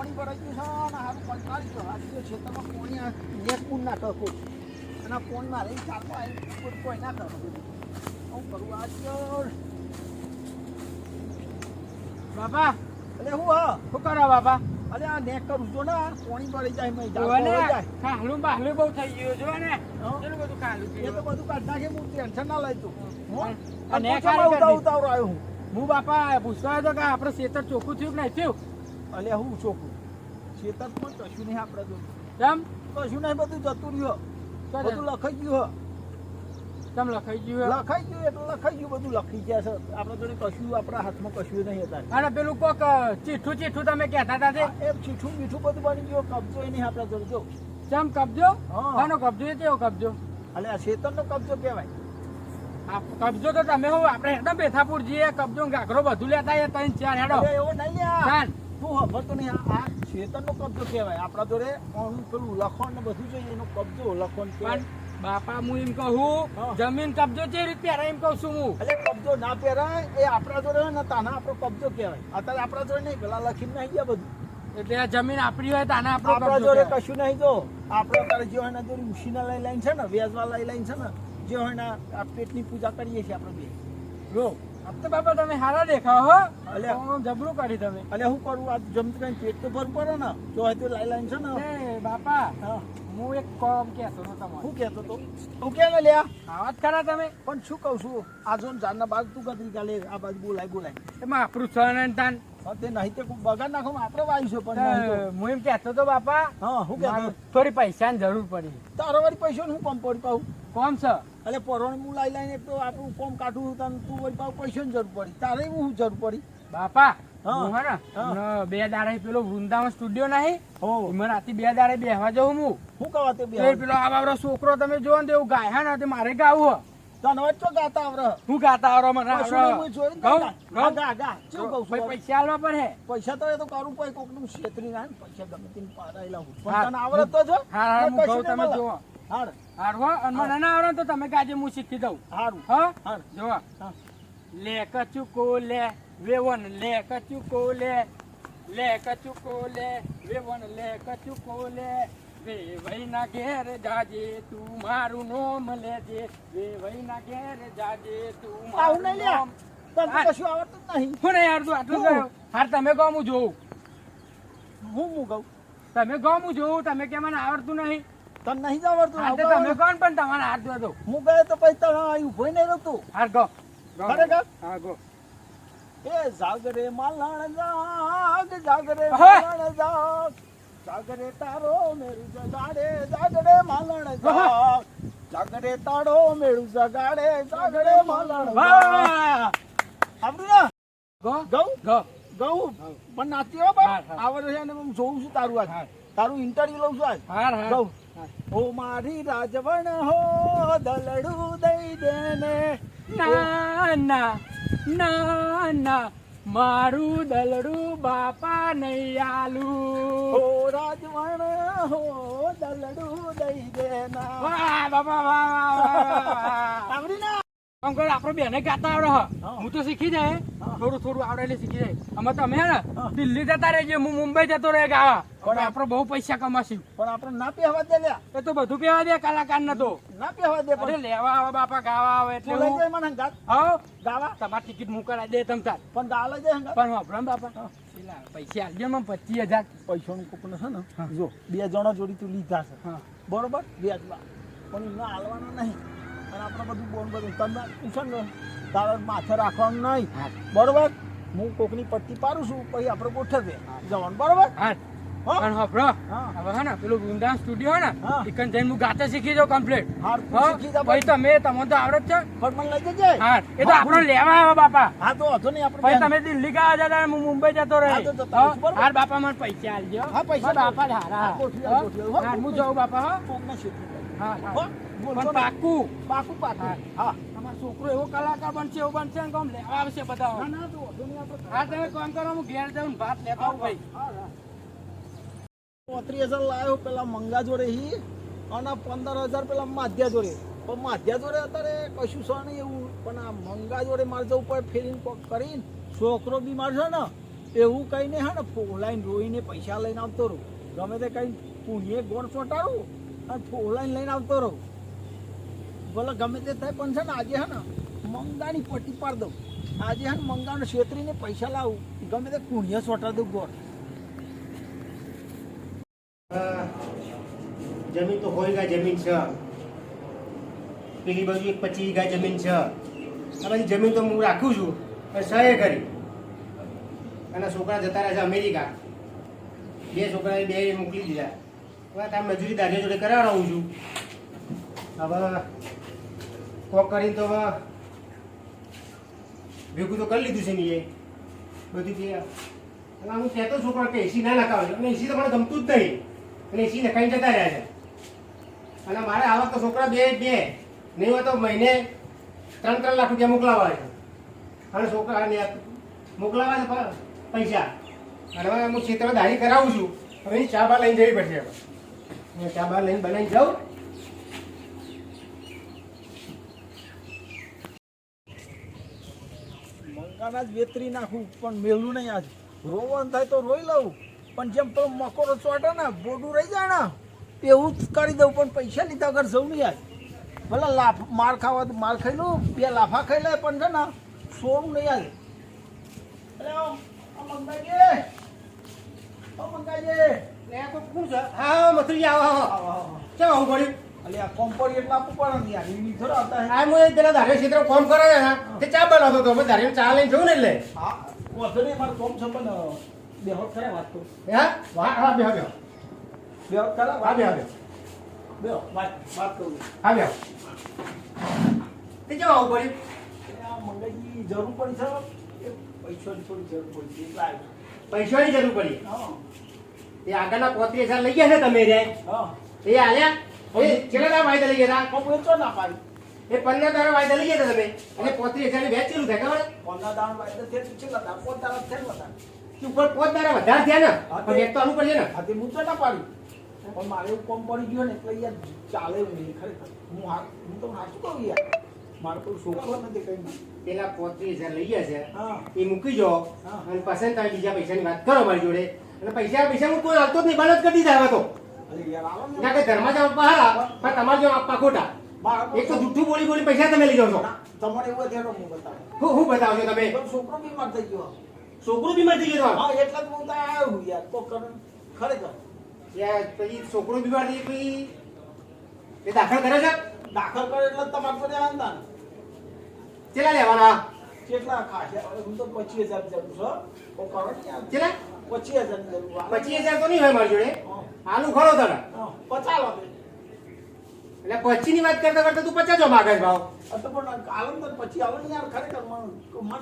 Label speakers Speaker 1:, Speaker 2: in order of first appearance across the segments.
Speaker 1: પાણી ભરાઈ ગયું છે અને હારું કંટાળી ગયો આજે ખેતરમાં પાણી નેક પૂર ના થકો અને પાણી મારે ચાલવા આવી કોઈ ના કરો હું કરું આજે
Speaker 2: બાપા
Speaker 1: એટલે હું હા
Speaker 2: શું કરો બાપા?
Speaker 1: અરે આ નેક કરું જો ને પાણી ભરાઈ જાય મેં
Speaker 2: ખાલું બાહલું બહુ થઈ ગયું જો ને
Speaker 1: હા.
Speaker 2: કેટલું બધું ખાલું
Speaker 1: એ તો બધું કાઢ નાખે હું ટેન્શન ના લઈ તું
Speaker 2: આ નેક હારી કરી દીધી.
Speaker 1: ઉતાવળો આવ્યો હું
Speaker 2: હું બાપા પૂછવા આવ્યો તો કે આપણે ખેતર ચોખ્ખું થયું કે નહીં થયું?
Speaker 1: અલે હું ચોખ્ખું ખેતરમાં કશું નહીં આપણે જો
Speaker 2: કેમ
Speaker 1: કશું નહીં બધું જતું રહ્યું બધું લખાઈ ગયું
Speaker 2: કેમ લખાઈ ગયું?
Speaker 1: લખાઈ ગયું એટલે લખાઈ ગયું બધું લખી ગયા છે આપણે જોડે કશું આપણા હાથમાં કશું નહીં હતા
Speaker 2: અને પેલું કોક ચીઠું તમે કહેતા હતા તે
Speaker 1: એ ચીઠું મીઠું બધું બની ગયું કબજો એ નહીં આપણા જોડે જો
Speaker 2: કેમ કબજો?
Speaker 1: હા.
Speaker 2: આનો કબજો એ કેવો કબજો?
Speaker 1: એટલે આ ખેતરનો કબજો કહેવાય
Speaker 2: આ કબજો તો તમે હું આપણે એકદમ બેથાપુર જઈએ કબજો ને ગાઘરો બધું લેતા આવીએ 3-4 હેડો
Speaker 1: અરે એવો નહીં લ્યા
Speaker 2: ચાલ.
Speaker 1: તું ખબર તો નહીં આ ખેતરનો કબજો કહેવાય આપણા જોડે આનું પેલું લખણ ને બધું જોઈએ એનો કબજો લખણ
Speaker 2: પણ
Speaker 1: કહેવાય
Speaker 2: બાપા હું એમ કહું
Speaker 1: હા.
Speaker 2: જમીન કબજો જે રીતે એમ કહું છું હું.
Speaker 1: એટલે કબજો ના પહેરાય એ આપણા જોડે હોય ને તાના આપણો કબજો કહેવાય અત્યારે આપણા જોડે નહીં પેલા લખીને નહીં ગયા બધું
Speaker 2: એટલે આ જમીન આપણી હોય તો આને આપણો
Speaker 1: આપણા
Speaker 2: કબજો
Speaker 1: જોડે
Speaker 2: કહેવાય.
Speaker 1: કશું નહીં જો આપણે અત્યારે જે હોય ને જોડે ઉશીના લઈ લાઈન છે ને વેજવા લઈ લાઈન છે ને જે હોય ને આ પેટની પૂજા કરીએ છીએ આપણે બે જો
Speaker 2: આમ તો બાપા તમે હારા દેખાવ હો
Speaker 1: અલ્યા.
Speaker 2: આમ જબરું કરી તમે.
Speaker 1: એટલે શું કરું આ જમતું કઈ પેટ તો ભર પડે ને જો હોય તો લઈ લાઈન છે ને
Speaker 2: એ બાપા
Speaker 1: હા.
Speaker 2: હું એક કોમ કહેતો હતો તમારે.
Speaker 1: શું કહેતો તો તું કે ને લ્યા
Speaker 2: આવા જ ખરા તમે
Speaker 1: પણ શું કહું છું આ જો ને જાનના બાજુ તું કદરી કાલે આ બાજુ બોલાય
Speaker 2: એમાં આપણું સહન તાન
Speaker 1: હા, તે નહીં તે બગાડ નાખો ને આપણે વાવીશું પણ નહીં તો.
Speaker 2: હું એમ કહેતો હતો બાપા
Speaker 1: હા શું
Speaker 2: મારે
Speaker 1: કહેતો
Speaker 2: થોડી પૈસાની જરૂર પડી.
Speaker 1: તારો વાળી પૈસા હું કોમ પડી પાઉં
Speaker 2: કોમ છે
Speaker 1: એટલે પરોણ હું લઈ લઈને તો આપણું કોમ કાઢું તને તું વળી પાછું પૈસાની જરૂર પડી તારે હું જરૂર પડી
Speaker 2: બાપા
Speaker 1: હા.
Speaker 2: હું હે ને
Speaker 1: હા.
Speaker 2: હમણાં 2 દાડે પેલો વૃંદાવન સ્ટુડિયો નહીં
Speaker 1: હો
Speaker 2: એમાં રાતે 2 દાડે બેહવા જાઉં હું.
Speaker 1: શું કહેવા તે
Speaker 2: તો
Speaker 1: બે
Speaker 2: એ પેલો આ બાબરો છોકરો તમે જોવો ને તો એવું ગાય હે ને તે મારે ગાવું હે.
Speaker 1: તને વચ્ચે ગાતા આવડે
Speaker 2: હું ગાતા આવરો મને
Speaker 1: કશું
Speaker 2: આવરો.
Speaker 1: નહીં, હું જોઈને
Speaker 2: ગાઉં?
Speaker 1: ગા
Speaker 2: ગાઉં?
Speaker 1: ગા શું કહું
Speaker 2: ભાઈ
Speaker 1: છું
Speaker 2: પૈસા આલવા પડે.
Speaker 1: પૈસા તો એ તો કરું પછી કોકનું છેતરી ના પૈસા ગમે તેને પાડાઈ લાવું
Speaker 2: હા.
Speaker 1: પણ તને આવડે તો જો
Speaker 2: હા હા હું
Speaker 1: કશું
Speaker 2: ગાઉં
Speaker 1: નહીં
Speaker 2: તમે
Speaker 1: મળે.
Speaker 2: જોવો.
Speaker 1: હાર
Speaker 2: હારું હો અને મને ના આવડે ને તો તમે ગાજે હું શીખી દઉં.
Speaker 1: હારું
Speaker 2: હા
Speaker 1: હાર
Speaker 2: જોવા
Speaker 1: હા.
Speaker 2: લે કચુકો લે વેવન લે કચુકો લે કચુકો લે વેવન લે કચુકો લે વેવઈના ઘેર જાજે તું મારું નોમ લેજે વેવઈના ઘેર જાજે તું
Speaker 1: આવું નહીં
Speaker 2: મારું
Speaker 1: લ્યા
Speaker 2: નોમ.
Speaker 1: તને
Speaker 2: હા.
Speaker 1: તો કશું આવડતું જ નહીં
Speaker 2: હું ને યાર તું આટલું
Speaker 1: હું?
Speaker 2: કર્યો હાર તમે કહો હું જોઉં
Speaker 1: હું કહું
Speaker 2: તમે કહો હું જોઉં તમે કે મને આવડતું નહીં
Speaker 1: તને નહીં જ આવડતું
Speaker 2: હા, તો
Speaker 1: આવડે.
Speaker 2: તમે કહો ને પણ તમારે હાથ દો દો
Speaker 1: હું ગયો તો પછી તને અહીં ઉભો નહીં રહેતું
Speaker 2: હાર ગો ગો.
Speaker 1: ખરેખર?
Speaker 2: હા ગો
Speaker 1: એ જાગરે માલણ જાગરે
Speaker 2: હા.
Speaker 1: માલણ જાગ જાગરે તારો મેરું જગાડે જાગરે માલણ જાગ જાગરે તારો મેરું જગાડે જાગરે માલણ જાગ
Speaker 2: વાહ
Speaker 1: આપણું ને
Speaker 2: ગો
Speaker 1: ગૌ
Speaker 2: ગો
Speaker 1: ગૌ પણ નાચી હો બા
Speaker 2: હા, હા.
Speaker 1: આ વર્ષે અને હું જોઉં છું તારું આજ
Speaker 2: હા.
Speaker 1: તારું ઇન્ટરવ્યુ લઉં છું આજ
Speaker 2: હાર હાર
Speaker 1: ગૌ ઓ મારી રાજવણ હો દલડું દઈ દેને
Speaker 2: ના ના ના ના મારું દલડું બાપા નહીં આલુ
Speaker 1: ઓ રાજવણ હો દલડું દઈ દેના
Speaker 2: વાહ બાપા વાહ વાહ
Speaker 1: આવડી ના
Speaker 2: અંકલ આપણો બેને ગાતા આવડે હ
Speaker 1: હા.
Speaker 2: હું તો શીખી જાય
Speaker 1: હા.
Speaker 2: થોડું થોડું આવડે એટલે શીખી જાય અમે તમે હે ને
Speaker 1: હા.
Speaker 2: દિલ્હી જતા રહેજે હું મુંબઈ જતો રહે ગાવા
Speaker 1: પણ
Speaker 2: પણ આપણો બહુ પૈસા કમાશું
Speaker 1: પણ આપણે ના પહેવા દે લ્યા
Speaker 2: એ તો બધું કહેવા દે કલાકાર ને તો
Speaker 1: ના પહેવા દે
Speaker 2: અરે
Speaker 1: પણ
Speaker 2: લેવા આવે બાપા ગાવા આવે એટલે
Speaker 1: તું લઈ
Speaker 2: હું
Speaker 1: જાય મને હંગાત
Speaker 2: હા
Speaker 1: ગાવા
Speaker 2: તમારી ટિકિટ મોકલાઈ દે તમ તાર
Speaker 1: પણ ગા લઈ જાય હંગાત
Speaker 2: પણ વાપરો ને બાપા પેલા પૈસા આપજો મને 25,000
Speaker 1: પૈસાનું કોકને છે ને
Speaker 2: હા.
Speaker 1: જો 2 જણા જોડી તું લીધા છે
Speaker 2: હા
Speaker 1: બરોબર વ્યાજમાં પણ એમને હાલવાના નહીં અને આપણે બધું બોન બધું તમને પૂછો ને તારા માથે રાખવાનું નહીં
Speaker 2: હા
Speaker 1: બરોબર હું કોકની પટ્ટી પાડું છું પછી આપણે ગોઠવીએ જવાનું બરોબર
Speaker 2: હા
Speaker 1: હા
Speaker 2: પણ વાપરો
Speaker 1: હા
Speaker 2: હવે હે ને પેલું વૃંદાવન સ્ટુડિયો હે ને
Speaker 1: હા.
Speaker 2: ઇકન જઈને હું ગાતે શીખી જાઉં કમ્પ્લીટ
Speaker 1: હાર તું
Speaker 2: હા
Speaker 1: શીખી જા
Speaker 2: પછી તમે તમને તો આવડે જ છે
Speaker 1: પણ મને લઈ જજે
Speaker 2: હા એ તો આપણો લેવા આવે બાપા
Speaker 1: હા તો વાંધો નહીં
Speaker 2: પછી
Speaker 1: આપણે
Speaker 2: તમે દિલ્હી ગયા જતા હું મુંબઈ જતો રહે
Speaker 1: હા, તો જતા રહીશું, બરોબર?
Speaker 2: હાર બાપા મને પૈસા આલજો
Speaker 1: હા, પૈસા
Speaker 2: મારા બાપા જ હારા
Speaker 1: હા, ગોઠવી આલ,
Speaker 2: હા?
Speaker 1: ગોઠવી આલ, હો.
Speaker 2: હા, હું જાઉં બાપા હા
Speaker 1: કોકને શીખવી
Speaker 2: હા
Speaker 1: હો?
Speaker 2: હા
Speaker 1: બોલશો
Speaker 2: પણ
Speaker 1: નહીં.
Speaker 2: પાકું
Speaker 1: પાકું પાકું
Speaker 2: હા.
Speaker 1: હા
Speaker 2: તમારો છોકરો એવો કલાકાર બનશે એવું બનશે ને કોમ લેવા આવશે બધા
Speaker 1: ના ના તો વાંધો નહીં આપણે
Speaker 2: હા તમે કામ કરો હું ઘેર જાઉં ને ભાત લેતા આવું ભાઈ
Speaker 1: હા, હા. 35,000 લાવ્યો પેલા મંગા જોડે હી અને 15,000 પેલા માધ્યા જોડે પણ માધ્યા જોડે અત્યારે કશું છે નહીં એવું પણ આ મંગા જોડે મારે જવું પડે ફેરીને કોક કરીને છોકરો બીમાર છે ને એવું કઈ ને હા ને ફોલાઈને રોઈને પૈસા લઈને આવતો રહું ગમે તે કઈ પુણ્ય ગોળ ચોટાડું અને ફોલાઈને લઈને આવતો રહું ભલે ગમે તે થાય પણ છે ને આજે હે ને મંગાની પટ્ટી પાડી દઉં આજે હે ને મંગાને છેતરીને પૈસા લાવું ગમે તે પુણ્ય ચોટાડી દઉં ગોળ
Speaker 3: જમીન તો હોય ગા જમીન છે પેલી બાજુ 25 વીઘા જમીન છે આ બધી જમીન તો હું રાખું છું પણ સહે કરી અને છોકરા જતા રહ્યા છે અમેરિકા 2 છોકરાએ 2 મોકલી દીધા હવે તાર મજૂરી દાદા જોડે કરાવડાવું છું હવે કોક કરીને તો હવે ભેગું તો કરી લીધું છે ને એ બધું તે અને હું કહેતો છોકરા કે એસી ના નખાવે અને એસી તો મને ગમતું જ નહીં અને એસી નખાઈને જતા રહ્યા છે અને મારે આવા તો છોકરા બે નહીં હોય તો મહિને 3 લાખ રૂપિયા મોકલાવા છે અને છોકરાને મોકલાવા છે પૈસા અને હવે હું ક્ષેત્રમાં દાઢી કરાવું છું હવે એની ચા બા લઈને જવી પડશે હવે ચા બા લઈને બનાવીને જાઉં
Speaker 1: મંગાના જ વેતરી નાખું પણ મેલું નહીં આજ રોવાનું થાય તો રોઈ લઉં પણ જેમ પેલો મકોડો ચોટે ને બોડું રહી જાય ને એવું જ કરી દઉં પણ પૈસા લીધા વગર જવું નહીં આજ ભલે લાફ માર ખાવા તો માર ખાઈ લઉં 2 લાફા ખાઈ લે પણ છે ને સોરું નહીં આજ મંગાજી
Speaker 3: લે તો શું છે હા મથુરી આવો કેમ આવું પડ્યું
Speaker 1: અલે આ કોમ્પોરી એટલા આપવું પડે ને યાર એની થોડા આવતા હે
Speaker 3: આ હું પેલા ધારે ક્ષેત્ર કોમ કરે છે ને તે ચા બનાવતો હતો ધારે ચા લઈને જવું ને એટલે
Speaker 1: હા વાંધો નહીં મારું કોમ છે પણ બેહો ખરા વાત તો
Speaker 3: હા હા બેહો
Speaker 1: બેહો ખરા
Speaker 3: હા બેહો
Speaker 1: બેહો વાત કરું
Speaker 3: હા બેહો તે કેમ આવું પડ્યું
Speaker 1: આ મંગાજી જરૂર પડી છે એ પૈસાની થોડી જરૂર પડી છે એટલે આવ્યો
Speaker 3: પૈસાની જરૂર પડી
Speaker 1: હા
Speaker 3: એ આગળના 35,000 લઈ ગયા છે તમે રે
Speaker 1: હા
Speaker 3: એ આલ્યા એ કેટલા દાડા વાયદા લઈ ગયા
Speaker 1: કોમ વેચો ના પાડી
Speaker 3: એ 15 દાડા વાયદા લઈ ગયા તમે અને 35,000 ની વેચ ચેલું થાય ખબર
Speaker 1: કોના દાણ વાયદા તે છેલ્લા દાણ કોણ તારા થેર હતા
Speaker 3: ઉપર 5 દાડા વધારે થયા ને પણ વેચ તો આનું પડશે ને
Speaker 1: આ તે હું તો ના પાડી પણ મારે એવું કોમ પડી ગયો ને એટલે યાર ચાલે એવું નહીં ખરેખર હું તો સાચું કહું યાર મારો કોઈ છોકરો નથી કઈ નહીં
Speaker 3: પેલા 35,000 લઈ ગયા છે
Speaker 1: હા
Speaker 3: એ મૂકી જો
Speaker 1: હા.
Speaker 3: અને પછી તમે બીજા પૈસાની વાત કરો મારી જોડે અને પૈસા હું કોઈ હાલતો જ નહીં બંધ જ કરી દીધા હવે તો
Speaker 1: અરે યાર આવો ને
Speaker 3: ના કે ધર્મ જ આપવા હારા પણ તમારે જો આપવા ખોટા
Speaker 1: મારા
Speaker 3: એક તો જુઠ્ઠું બોલી પૈસા તમે લઈ જાઓ છો
Speaker 1: તમારે એવું થયેલો હું બતાવું
Speaker 3: હું બતાવો છો તમે
Speaker 1: પણ છોકરો બીમાર થઈ ગયો
Speaker 3: છોકરું બીમાર થઈ ગયું
Speaker 1: હા એટલે જ હું તો આવ્યો હું યાર તો કર ખરેખર
Speaker 3: યાર પછી છોકરું બીમાર થઈ પછી એ દાખલ કરે છે
Speaker 1: દાખલ કરે એટલે જ તમારે તો રહેવાના ને
Speaker 3: કેટલા લેવાના
Speaker 1: કેટલા ખાસ્યા હું તો 25,000 જરૂર છે તો કરો ને યાર
Speaker 3: કેટલા
Speaker 1: 25,000 ની જરૂર આવે.
Speaker 3: 25,000 તો નહીં હોય મારી જોડે
Speaker 1: હા.
Speaker 3: આલુ ખરો તને
Speaker 1: હા, 50 લાગે
Speaker 3: એટલે 25 ની વાત કરતા કરતા તું 50 જો માગે છે ભાવ
Speaker 1: આ તો પણ આલમ તો પછી આલો ને યાર ખરેખર મારું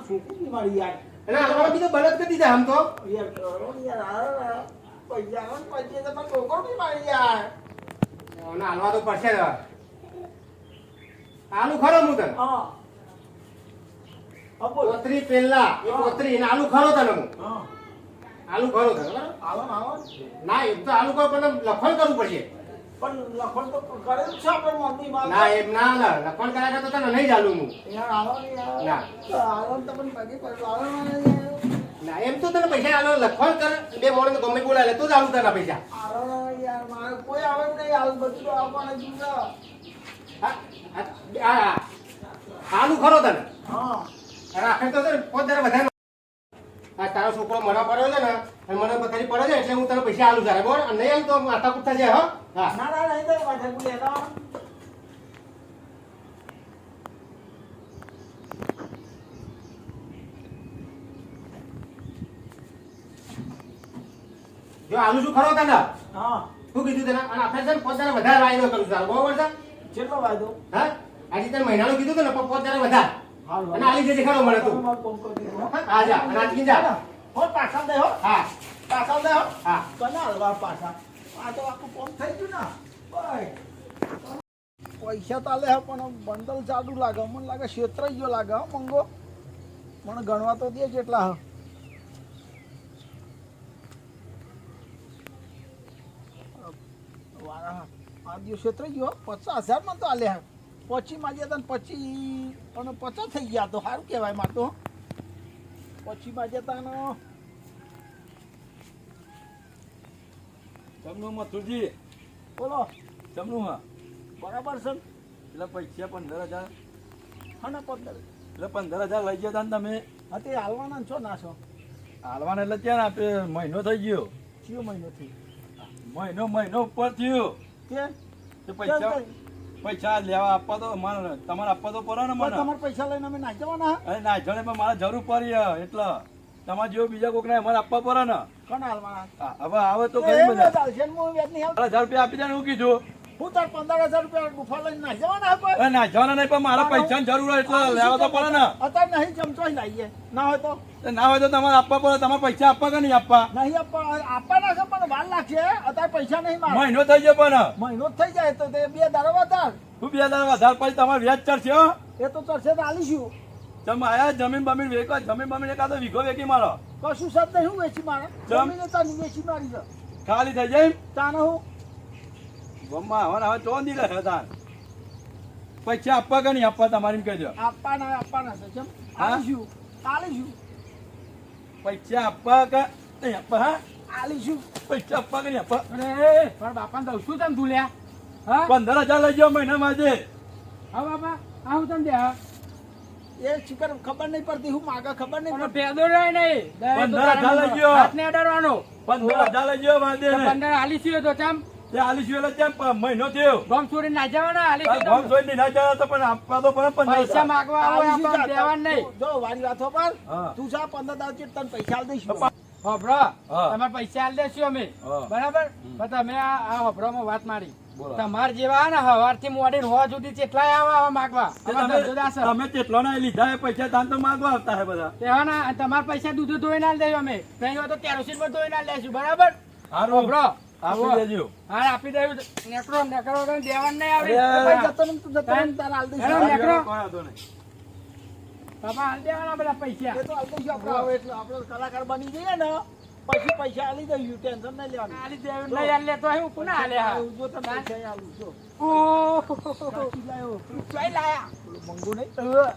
Speaker 1: છોકરું બી મારી યાર
Speaker 3: અને આલવા બીજો બળદ કરી દીધા આમ તો
Speaker 1: યાર કરો ને યાર પૈસા આલો ને 25,000 માં છોકરો બી મારી યાર
Speaker 3: અને હાલવા તો પડશે જ હવે. આલુ ખરો હું તને
Speaker 1: હા હા બોલ
Speaker 3: પોતરી પેલા એ પોતરી અને આલુ ખરો તને હું
Speaker 1: હા
Speaker 3: આલુ ખરો તને બરાબર
Speaker 1: આવો ને આવો
Speaker 3: ના એમ તો આલુ ખરો પણ લખણ કરવું પડશે
Speaker 1: પણ લખણ તો કરેલું છે આપણે મમ્મી માં
Speaker 3: ના એમ ના લખણ કર્યા કરતા તને નહીં જ આલુ હું
Speaker 1: યાર આવો ને યાર આવો ને તમને પગે પડો આવો ને યાર
Speaker 3: ના એમ તો તને પૈસા આલો લખણ કર 2 મોણ ગમે બોલાવે તો જ આલુ તને પૈસા
Speaker 1: આવો ને યાર મારે કોઈ આવે નહીં હાલ બધું તો આવવાના જીવતા
Speaker 3: આલુ ખરો તને
Speaker 1: હા
Speaker 3: રાખે તો પોત દર વધારે આ તારો છોકરો મને પડ્યો છે ને અને મને બધાની પડે છે એટલે હું તને પૈસા આલુ તારે બરાબર અને નહીં આલું તો માથા કૂટ થશે હો હા
Speaker 1: ના ના નહીં તો માથે બોલે ના
Speaker 3: જો આલુ શું ખરો તને
Speaker 1: હા
Speaker 3: શું કીધું તને અને આપણે છે ને પોત દર વધારે વાયદો કરું તારો બરોબર છે
Speaker 1: કેટલો વાયદો
Speaker 3: હા આજે તને મહિનાનું કીધું ને પોત દર વધારે
Speaker 1: હાલ
Speaker 3: અને આલી જજે ખરો મને તું હા જા અને આજકી જા
Speaker 1: હો પાછા દે હો
Speaker 3: હા
Speaker 1: પાછા દે હો
Speaker 3: હા
Speaker 1: કના હલવા પાછા આ તો આખું કોમ થઈ ગયું ને ભાઈ પૈસા તાલે હે પણ બંડલ ચાલુ લાગે મને લાગે ક્ષેત્રઈ ગયો લાગે હો મંગો મને ગણવા તો દે કેટલા હ વારા આ દિવસ ક્ષેત્રઈ ગયો 50,000 માં તો આલે હે 25 માં જતા 25 અને 50 થઈ ગયા તો સારું કહેવાય માર તો 25 માં જતા ને
Speaker 2: તમનું મથુરજી
Speaker 1: બોલો
Speaker 2: તમનું હા
Speaker 1: બરાબર છે
Speaker 2: એટલે પૈસા 15,000
Speaker 1: હા ને 15
Speaker 2: એટલે 15,000 લઈ ગયા તા ને તમે
Speaker 1: હા તે હાલવાના ને છો ના છો
Speaker 2: હાલવાના એટલે ત્યાં ને આપણે મહિનો થઈ ગયો
Speaker 1: કયો મહિનોથી
Speaker 2: મહિનો ઉપર થયો
Speaker 1: કે
Speaker 2: તે પૈસા લેવા આપવા તો તમારે આપવા તો પડે ને મને
Speaker 1: તમારે પૈસા લઈને અમે નાખી જવાના
Speaker 2: અરે ના જણે પણ મારે જરૂર પડી હે, એટલે તમારે જેવો બીજા કોકને અમારે આપવા પડે ને
Speaker 1: કોને હાલવાના
Speaker 2: હવે આવે તો
Speaker 1: એ
Speaker 2: ઘણી બધા
Speaker 1: ચાલશે ને હું વ્યાજ નહીં હાલ
Speaker 2: 1000 રૂપિયા આપી દે ને હું કીધું
Speaker 1: હું તાર 15,000 રૂપિયા ગુફા લઈને નાખી જવાના હે કોઈ
Speaker 2: અરે ના જવાના નહીં પણ મારા પૈસાની જરૂર હોય એટલે લેવા તો પડે ને
Speaker 1: અત્યારે નહીં ચમચો લાવીએ ના હોય તો
Speaker 2: તે ના હોય તો તમારે આપવા પડે તમારે પૈસા આપવા કે નહીં આપવા
Speaker 1: નહીં આપવાના છે પણ વાર લાગશે અત્યારે પૈસા નહીં મારે
Speaker 2: મહિનો થઈ ગયો પણ
Speaker 1: મહિનો જ થઈ જાય તો તે 2 દાડા વધાર
Speaker 2: તું 2000 વધારે પછી તમારે વ્યાજ ચડશે હો
Speaker 1: એ તો ચડશે તો આલીશું
Speaker 2: તમે આયા જમીન બમીન વેચો જમીન બમીન એકાદો વીઘો વેચી મારો
Speaker 1: કશું શબ્દ નહીં હું વેચી મારે જમીને તાની વેચી મારી છે
Speaker 2: ખાલી થઈ જાય
Speaker 1: તાને હું
Speaker 2: ગમમાં હવે તો નહીં રહે તાર પૈસા આપવા કે નહીં આપવા તમારે એમ કહેજો
Speaker 1: આપવાના છે કેમ
Speaker 2: હા?
Speaker 1: આલીશું
Speaker 2: પૈસા આપવા કે નહીં આપવા હા
Speaker 1: આલીશું
Speaker 2: પૈસા આપવા કે નહીં આપવા
Speaker 4: અરે પણ બાપાને દઉં છું તમે તું હા
Speaker 2: 15,000 લઈ જાઓ મહિનામાં આજે
Speaker 4: હા બાપા આવું તમે દે હા
Speaker 1: એ શિકર ખબર નહીં પડતી હું માગા ખબર નહીં
Speaker 4: પણ
Speaker 1: પડતી
Speaker 4: ભેદો રહે નહીં
Speaker 2: 15,000 લઈ ગયો.
Speaker 4: હાથને અડાડવાનો
Speaker 2: 15,000 લઈ જાઓ વાંધે
Speaker 4: તો
Speaker 2: નહીં
Speaker 4: 15 હાલી છીએ તો ચમ
Speaker 2: તે આલીશ એટલે કેમ મહિનો થયો
Speaker 4: ગમ છોડી ના જવાના હાલી છીએ
Speaker 2: ગમ
Speaker 4: તો.
Speaker 2: જોઈને ના ચાલે તો પણ આપવા તો પડે 15,000.
Speaker 4: પૈસા માગવા આવે
Speaker 1: આલીશું
Speaker 4: આપણને
Speaker 1: જા.
Speaker 4: દેવાનું નહીં
Speaker 1: જો વારી વાતો પર
Speaker 2: હા.
Speaker 1: તું જા 15,000 ચીટ તને પૈસા આલી દઈશું
Speaker 4: હોભળો
Speaker 2: હા.
Speaker 4: તમારે પૈસા આલી દેશું અમે
Speaker 2: હા.
Speaker 4: બરાબર પણ તમે આ હોભળોમાં વાત મારી
Speaker 2: બોલો.
Speaker 4: તમાર જેવા ને હવારથી મોડી હોવા સુધી કેટલાય આવા માગવા
Speaker 2: તે
Speaker 4: અમારા ધંધોદાર છે.
Speaker 2: તમે કેટલો ના લીધા એ પૈસા તાન તો માંગવા આવતા હે બધા
Speaker 4: તેવાના તમારા પૈસા દૂધ ધોઈ ના દઈએ અમે નહીં હોય તો કેરોસીન માં ધોઈ ના લેશું બરાબર
Speaker 2: હારું.
Speaker 4: હોભળો
Speaker 2: આપી દેજો
Speaker 4: હા આપી દેવું નેકરો નેકરો કઈ દેવાનું નહીં આવડે
Speaker 2: અરે,
Speaker 1: ભાઈ જતો ને તું જતો ને તારે આલી
Speaker 4: હેલો,
Speaker 1: દઈશું
Speaker 4: નેકરો.
Speaker 2: કોઈ વાંધો નહીં.
Speaker 4: બાપા હાલ દેવાના બધા પૈસા
Speaker 1: એ તો આલી દઈશું આપણે હવે એટલે આપણે કલાકાર બની જઈએ ને પછી પૈસા આલી દઈશું ટેન્શન નહીં લેવાનું
Speaker 4: આલી દેવું નહીં હાલ લેતો હું કોના હાલે હા
Speaker 1: જો તને પૈસા આલું જો
Speaker 4: ઓહ
Speaker 1: કાચી લાયો
Speaker 4: ચોઈ લાયા
Speaker 1: પેલું મંગુ નહીં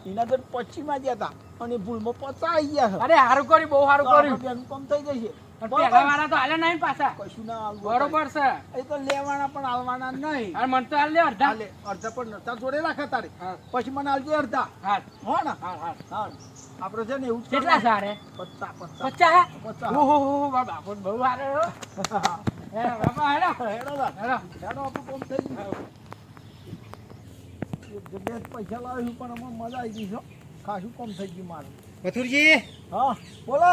Speaker 1: એના તો 25 માં ગયા હતા અને ભૂલમાં 50 આવી ગયા છે
Speaker 4: અરે હારું કર્યું બહુ હારું કર્યું
Speaker 1: બેનું કામ થઈ જશે
Speaker 4: પણ પેલા વાળા તો હાલે નહીં પાછા
Speaker 1: કશું ના આલવું
Speaker 4: બરોબર છે
Speaker 1: એ તો લેવાના પણ આલવાના નહીં
Speaker 4: અને મને તો હાલ લે અડધા
Speaker 1: હાલે અડધા પણ નતા જોડે રાખે તારે
Speaker 4: હા.
Speaker 1: પછી મને આલજે અડધા
Speaker 4: હા
Speaker 1: હો ને
Speaker 4: હા હા
Speaker 1: હા આપણે છે ને એવું જ
Speaker 4: કેટલા સારે
Speaker 1: 50
Speaker 4: પચાસ
Speaker 1: 50
Speaker 4: ઓહો બાપા બહુ હારે હો હે બાપા હેડો
Speaker 1: હેડો લા.
Speaker 4: હેડો
Speaker 1: હેડો આપણું કામ થઈ ગયું એક જગ્યાએ પૈસા લાવ્યું પણ આમાં મજા આવી ગઈ છે ખાસું કામ થઈ ગયું મારું
Speaker 3: મથુરજી
Speaker 1: હા બોલો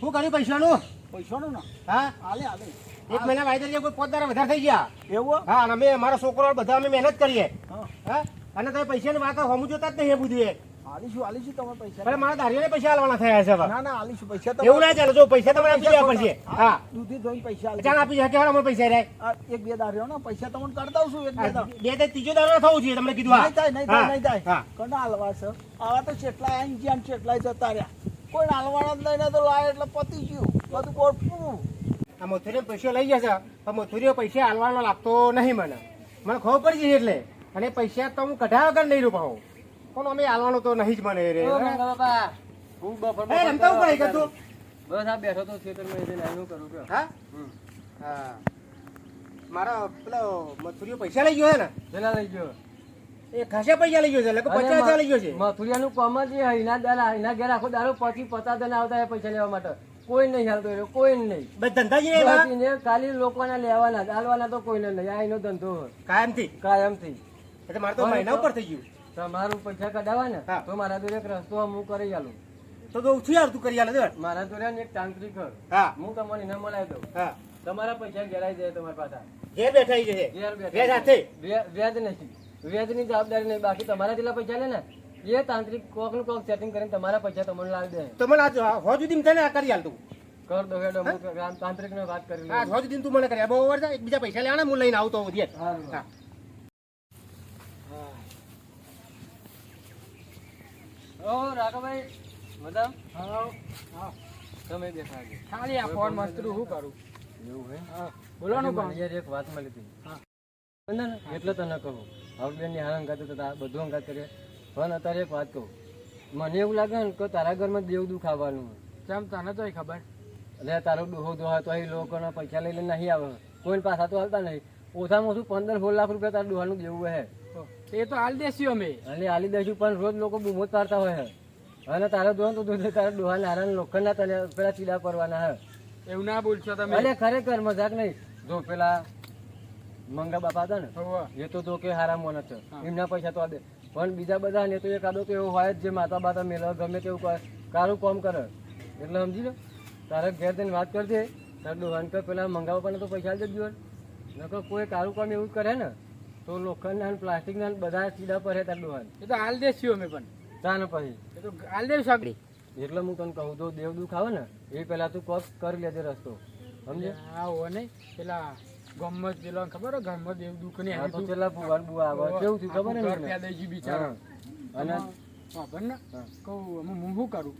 Speaker 3: શું કર્યું પૈસાનું
Speaker 1: પૈસાનું ને
Speaker 3: હા
Speaker 1: હાલે હાલે
Speaker 3: એક મહિના વાયદા જે કોઈ 5 દાડા વધારે થઈ ગયા
Speaker 1: એવું
Speaker 3: હા અને અમે મારા છોકરો બધા અમે મહેનત કરીએ
Speaker 1: હા
Speaker 3: હા અને તમે પૈસાની વાત હમું જોતા જ નહીં એ બધું એ
Speaker 1: આલીશું તમે પૈસા
Speaker 3: ભલે મારા દારીઓને પૈસા આલવાના થયા છે હવે.
Speaker 1: ના ના આલીશું પૈસા
Speaker 3: એવું ના ચાલે જો પૈસા તમારે આપી દેવા પડશે હા
Speaker 1: દૂધી ધોઈને પૈસા
Speaker 3: ચાલ આપી જાય કે અમે પૈસા રહે
Speaker 1: એક બે દાર રહ્યો ને પૈસા તમને કરી દઉં છું એક બે દાર
Speaker 3: બે તે ત્રીજો દાડો ના થવું જોઈએ તમને કીધું
Speaker 1: નહીં થાય નહીં થાય નહીં થાય
Speaker 3: હા
Speaker 1: કોના હાલવા છે આવા તો કેટલાય આઈ ગયા ને કેટલાય જતા રહ્યા કોઈ હાલવાના જ લઈને તો લાય એટલે પતી ગયું બધું કોટવું
Speaker 3: આ મથુરીઓ પૈસા લઈ જશે પણ મથુરીઓ પૈસા હાલવાનો લાગતો નહીં મને મને ખબર પડી જશે એટલે અને પૈસા તો હું કઢાયા વગર નહીં રૂપાવું પણ અમે હાલવાનું તો નહીં જ મને રે
Speaker 4: બાપા હું બફર
Speaker 3: એ રમતા હું કરી તું
Speaker 4: બસ આ બેઠો તો ખેતરમાં જઈને આવ્યો કરું કે
Speaker 3: હા હા મારા પેલો મથુરીઓ પૈસા લઈ ગયો છે ને
Speaker 4: પેલા લઈ ગયો
Speaker 3: એ ખાસા પૈસા લઈ ગયો છે એટલે 50,000 લઈ ગયો છે
Speaker 4: મથુરિયાનું કોમ જ એ એના ઘેર આખો દારૂ 50 જણા આવતા એ પૈસા લેવા માટે કોઈ નહીં હાલતો રહ્યો કોઈ નહીં
Speaker 3: બસ ધંધાજી ને એવા
Speaker 4: બસ એને ખાલી લોકોના લેવાના હાલવાના તો કોઈને નહીં આ એનો ધંધો
Speaker 3: કાયમથી
Speaker 4: કાયમથી
Speaker 3: એટલે મારે તો મહિના ઉપર થઈ ગયું
Speaker 4: તમારું પૈસા કઢાવા ને
Speaker 3: હા.
Speaker 4: તો મારા જોડે એક રસ્તો હું કરી આલું
Speaker 3: તો ઓછું યાર તું કરી આલે દે
Speaker 4: મારા જોડે એક તાંત્રિક
Speaker 3: હા
Speaker 4: હું તમને એને મળાવી દઉં
Speaker 3: હા
Speaker 4: તમારા પૈસા ઘેરાઈ જાય તમારા પાછા
Speaker 3: જે બેઠા છે
Speaker 4: ઘેર બેઠા.
Speaker 3: બે સાથે
Speaker 4: વ્યાજ નથી વ્યાજની જવાબદારી નહીં બાકી તમારા જેટલા પૈસા લે ને એ તાંત્રિક કોક નું કોક સેટિંગ કરીને તમારા પૈસા તમને લાવી દે
Speaker 3: તો મને આજ હો સુધી તને આ કરી આલ તું
Speaker 4: કર દો હેડો હું તાંત્રિક ને વાત કરી
Speaker 3: હા
Speaker 4: લઉં
Speaker 3: હો સુધી તું મને કરી બહુ વાર એક બીજા પૈસા લેવાના હું લઈને આવતો હોઉં ધીરે.
Speaker 4: હારું.
Speaker 3: હા
Speaker 4: ઓ રાઘવભાઈ મતલબ હા તમે બેઠા છો ખાલી આ ફોન મસ્તરું હું કરું એવું હે હા બોલો ને કોણ યાર એક વાત મળી હતી હા એટલે તને કહું હાઉસબેન ની હાલ અંગાત હતા બધું અંગાત કરે પણ અત્યારે એક વાત કહું મને એવું લાગે ને કે તારા ઘરમાં દેવ દુઃખ આવવાનું કેમ તને તો ખબર એટલે તારો ડોહો દોહા તો અહીં લોકોના પૈસા લઈને નહીં આવે કોઈ પાછા તો હાલતા નહીં. ઓછામાં ઓછું 15-16 લાખ રૂપિયા તારે ડોહાનું દેવું હે.
Speaker 2: એ તો હાલ દેશું અમે.
Speaker 4: અને હાલી દઈશું પણ રોજ લોકો બૂમો જ પાડતા હોય હે. અને તારે દોહન તો દૂધ તારે ડોહા નારાયણ લોખંડના તને પેલા ચીડા કરવાના હે.
Speaker 2: એવું ના બોલશો તમે.
Speaker 4: અરે ખરેખર મજાક નહીં. જો પેલા મંગા બાપા હતા ને
Speaker 2: હોવે.
Speaker 4: એ તો કે હારા મોનત છે, એમના પૈસા તો આ દે. પણ બીજા બધા ને તો એકાદો તો એવો હોય જ જે માતા બાતા મેળવે ગમે તેવું કરે, કારું કામ કરે. એટલે સમજી લો, તારે ઘેર જઈને વાત કરજે તારે ડોહાન કે પેલા મંગા બાપાને તો પૈસા જ દેજો. નકર કોઈ કારું કામ એવું જ કરે ને તો લોખંડના પ્લાસ્ટિકના બધા સીધા પર હે તાર ડોહાન.
Speaker 2: એ તો હાલ દેશું અમે પણ.
Speaker 4: તાને પછી
Speaker 2: એ તો હાલ દેશું આગળ.
Speaker 4: એટલે હું તને કહું તો દેવ દુઃખ આવે ને એ પેલા તું કોક કરી લેજે રસ્તો, સમજે?
Speaker 2: હા હો નહીં પેલા ગમત પેલો ખબર હે ગમત એવું દુઃખ ને
Speaker 4: આ તો પેલા ભુવાન બુવા આવે કેવું થયું ખબર હે ને?
Speaker 2: પેદાજી બિચારો.
Speaker 4: અને
Speaker 2: ખબર ને કહું હું શું કરું.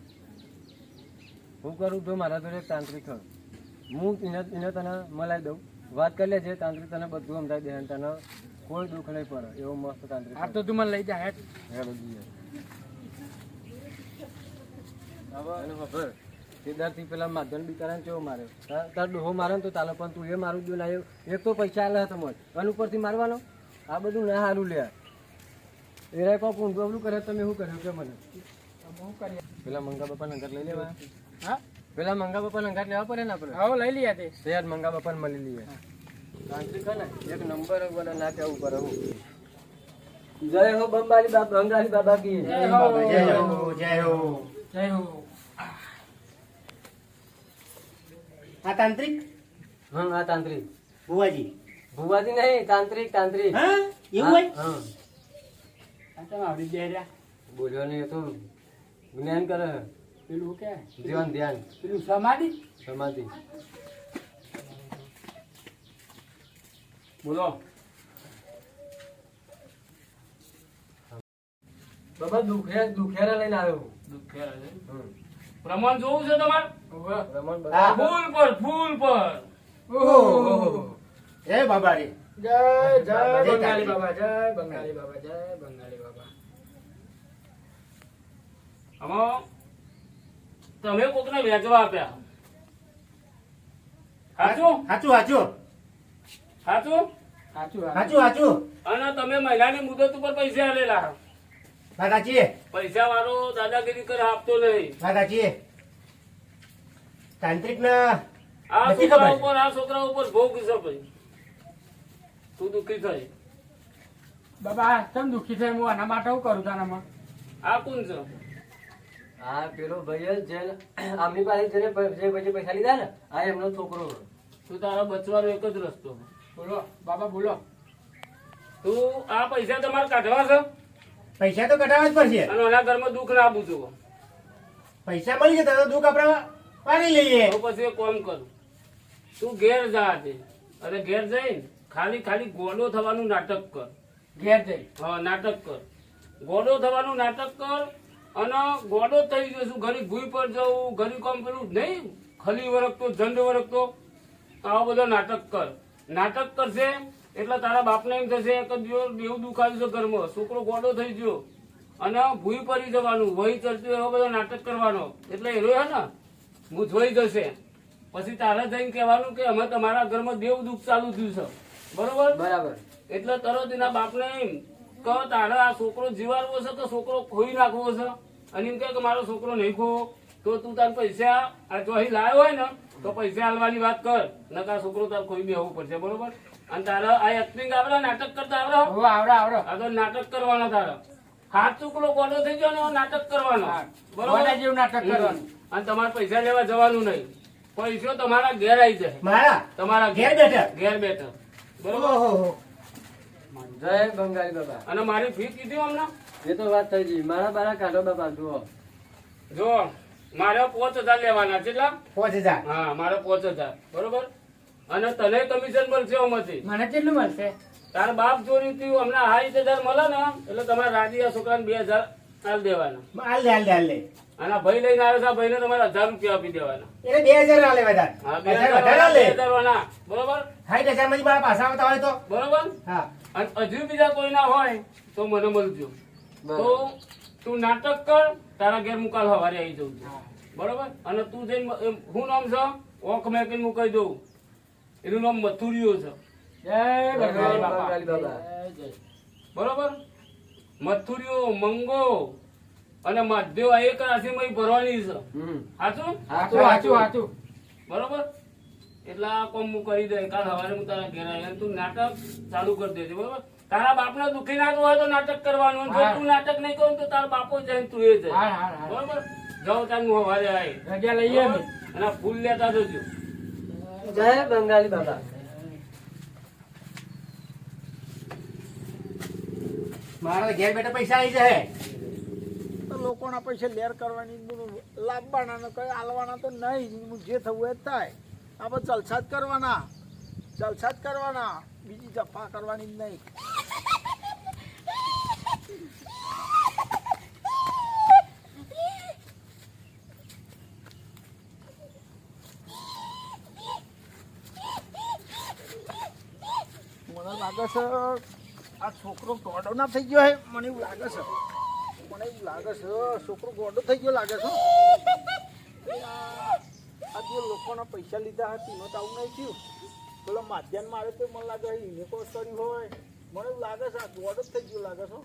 Speaker 4: હું કરું તો મારા જોડે એક તાંત્રિક છે. હું એને તને મલાઈ દઉં, વાત કરી લેજે, તાંત્રિક તને બધું સમજાવી દે, તને કોઈ દુઃખ નહીં પડે એવો મસ્ત તાંત્રિક
Speaker 2: આ તો તું મને લઈ જા હેઠ.
Speaker 4: હેડો જઈએ. અને ખબર કેદારથી પેલા માધન બિચારાને કેવો માર્યો, તાર ડોહો મારે ને તો ચાલે પણ તું એ મારું જો ના એક તો પૈસા આલે હતો મત અને ઉપરથી મારવાનો, આ બધું ના સારું લે. એ કોક ઊંધું અવલું કરે તમે શું કર્યું કે મને
Speaker 2: શું કરીએ.
Speaker 4: પેલા મંગા બાપાને અંગાટ લઈ લેવા,
Speaker 2: હા
Speaker 4: પેલા મંગા બાપાને અંગાટ લેવા પડે ને આપણે.
Speaker 2: હા લઈ લઈએ તે.
Speaker 4: યાર મંગા બાપાને મળી લઈએ. તાંત્રિક છે ને એક નંબર વડે ના કહેવું પડે. હું જય હો બંગાળી બાબા, બંગાળી બાબા કી
Speaker 3: જય હો જય હો જય હો.
Speaker 2: જય હો.
Speaker 3: આ તાંત્રિક
Speaker 4: હા આ તાંત્રિક
Speaker 3: ભુવાજી
Speaker 4: ભુવાજી નહીં, તાંત્રિક તાંત્રિક.
Speaker 3: હા એવું હોય?
Speaker 4: હા
Speaker 2: આ તમે આવડી જાય રહ્યા.
Speaker 4: બોલ્યો ને એ તો જ્ઞાન કરે,
Speaker 2: પેલું કે
Speaker 4: ધ્યાન ધ્યાન
Speaker 2: પેલું સમાધિ.
Speaker 4: સમાધિ.
Speaker 2: બોલો.
Speaker 4: બાબા દુખેરા લઈને આવ્યો.
Speaker 2: પ્રમાણ જોવું છે તમારે?
Speaker 4: રમણ
Speaker 3: હા.
Speaker 2: ફૂલ પર ફૂલ પર.
Speaker 3: ઓહો. જય બાબા રે.
Speaker 2: જય જય
Speaker 3: જય
Speaker 2: બંગાળી
Speaker 3: તાંત્રિક.
Speaker 2: બાબા, જય બંગાળી બાબા, જય બંગાળી બાબા. આમાં તમે કોકને વેચવા આપ્યા. સાચું?
Speaker 3: સાચું સાચું
Speaker 2: સાચું? સાચું.
Speaker 3: સાચું સાચું.
Speaker 2: અને તમે મહિનાની મુદત ઉપર પૈસા આલેલા.
Speaker 3: વાત સાચી
Speaker 2: પૈસા વાળો દાદાગીરી કરે આપતો નહીં.
Speaker 3: વાત સાચી. તાંત્રિક ના
Speaker 2: આ
Speaker 3: નથી
Speaker 2: છોકરા
Speaker 3: ખબર.
Speaker 2: ઉપર આ છોકરા ઉપર ભોગ છે ભાઈ. તું દુઃખી થઈ. બાબા કેમ દુઃખી થઈ? હું આના માટે શું કરું તારામાં? આ કોણ છે?
Speaker 4: હા પેલો ભાઈ જ જે આમની પાસે જેને જે પછી પૈસા લીધા ને આ એમનો છોકરો.
Speaker 2: તું તારા બચવાનો એક જ રસ્તો. બોલો બાબા બોલો. તું આ પૈસા તમારે કાઢવા છે
Speaker 3: પૈસા તો કઢાવવા જ પડશે.
Speaker 2: અને આના ઘરમાં દુઃખ ના આપું છું.
Speaker 3: પૈસા મળી જતા તો દુઃખ આપણે પાડી લઈએ.
Speaker 2: તો પછી એક કામ કરું. તું ઘેર જા આજે. અરે ઘેર જઈને ખાલી ગોડો થવાનું નાટક કર. ઘેર જઈ હા નાટક કર. ગોડો થવાનું નાટક કર અને ગોડો થઈ જશું. ઘણી ભૂઈ પર જવું, ઘણી કામ પેલું નહીં ખલી વરખતો ઝંડ વરખતો આવો બધો નાટક કર. નાટક કરશે એટલે તારા બાપને એમ થશે કે દેવું દુખાયું છે ઘરમાં, છોકરો ગોડો થઈ ગયો અને ભૂઈ પડી જવાનું, વહી ચડતું એવો બધો નાટક કરવાનો. એટલે એનો હે ને હું જોઈ જશે. પછી તારે જઈને કહેવાનું કે અમે તમારા ઘરમાં દેવ દુઃખ ચાલુ થયું છે. બરોબર?
Speaker 4: બરાબર.
Speaker 2: એટલે તરત એના બાપને એમ કે તારે આ છોકરો જીવાડવો છે કે છોકરો ખોઈ નાખવો છે, અને એમ કહે કે મારો છોકરો નહીં ખો તો તું તાર પૈસા આ જો અહીં લાવ્યો હોય ને તો પૈસા આલવાની વાત કર, નકર આ છોકરો તાર ખોઈ બેહવું પડશે. બરોબર? અને તારે આ એક્ટિંગ આવડે, નાટક કરતા આવડે? આવડે. આ તો નાટક કરવાનો તારે. હાથ ચૂકલો ગોડો થઈ ગયો ને નાટક કરવાનો. બરોબર? જેવું નાટક કરવાનું. અને તમારે પૈસા લેવા જવાનું નહીં. પૈસો તમારા ઘેર આવી જાય.
Speaker 3: મારા
Speaker 2: તમારા
Speaker 3: ઘેર બેઠા.
Speaker 2: ઘેર બેઠા. બરોબર?
Speaker 3: ઓહો.
Speaker 4: જય બંગાળી બાબા.
Speaker 2: અને મારી ફી કીધી હમણાં
Speaker 4: એ તો વાત થઈ ગઈ. મારા બારા કાઢો બાબા જુઓ.
Speaker 2: જો મારે 5,000 લેવાના કેટલા?
Speaker 3: 5,000.
Speaker 2: હા મારે 5,000. બરોબર? અને તને કમિશન મળશે એમાંથી. મને કેટલું મળશે? તારા બાપ ચોરી થયું હમણાં 60,000 મળે ને એટલે તમારે રાજી આ છોકરાને 2,000 આલ દેવાના.
Speaker 3: હાલ દે હાલ દે હાલ દે.
Speaker 2: અને આ ભાઈ લઈને આવ્યો છે, આ ભાઈને તમારે 1,000 રૂપિયા આપી દેવાના.
Speaker 3: એને 2,000 આલે વધારે.
Speaker 2: હા
Speaker 3: 2,000
Speaker 2: 2,000
Speaker 3: વધારે આલે.
Speaker 2: 2,000 વાળા. બરોબર?
Speaker 3: 60,000 માંથી મારા પાછા આવતા હોય તો
Speaker 2: બરોબર?
Speaker 3: હા.
Speaker 2: અને હજુ બીજા કોઈ ના હોય તો મને મળજો.
Speaker 4: બરાબર.
Speaker 2: તો તું નાટક કર, તારા ઘેર મુકાલ સવારે આવી જવું છું. બરોબર? અને તું જઈને હું નામ છે ઓખ મેકીને મુકાઈ દઉં.
Speaker 5: એનું નામ મથુરીઓ છે.
Speaker 2: જય બંગાળી બાપા.
Speaker 4: બંગાળી બાપા.
Speaker 2: જય જય.
Speaker 5: બરોબર? મથુરીઓ, મંગો અને માધ્યો આ એક રાશિમાં ભરવાની છે. સાચું?
Speaker 2: હાચું હાચું હાચું.
Speaker 5: બરોબર? એટલે આ કોમ હું કરી દે. કાલ સવારે હું તારા ઘેર આવીને તું નાટક ચાલુ કરી દેજે. બરોબર? તારા બાપને દુખી નાખવું હોય તો નાટક કરવાનું. અને જો
Speaker 2: હા.
Speaker 5: તું નાટક નહીં કરું તો તારા બાપો જાય ને તું એ જાય.
Speaker 2: હા હા હા.
Speaker 5: બરોબર? જાઓ તાર હું સવારે આવી.
Speaker 2: રજા લઈએ અમે.
Speaker 5: અને આ ફૂલ લેતા જજો.
Speaker 4: જય બંગાળી બાબા.
Speaker 3: મારા ઘેર બેઠા પૈસા આવી જાય.
Speaker 1: તો લોકોના પૈસા લેર કરવાની બધું લાવવાના ને કઈ આલવાના તો નહીં. જે થવું એ જ થાય. આપણે જલસા જ કરવાના, જલસા જ કરવાના, બીજી જફા કરવાની જ નહીં. મને લાગે છે આ છોકરો ગોડો ના થઈ ગયો હે. મને એવું લાગે છે, મને એવું લાગે છે છોકરો ગોડો થઈ ગયો લાગે છે. આ જે લોકોના પૈસા લીધા હતા એનો તો આવું નહીં થયું. પેલો માધ્યાન મારે તો મને લાગે એને કોઈ કર્યું હોય. મને એવું લાગે છે આ ગોડો જ થઈ ગયો લાગે છે.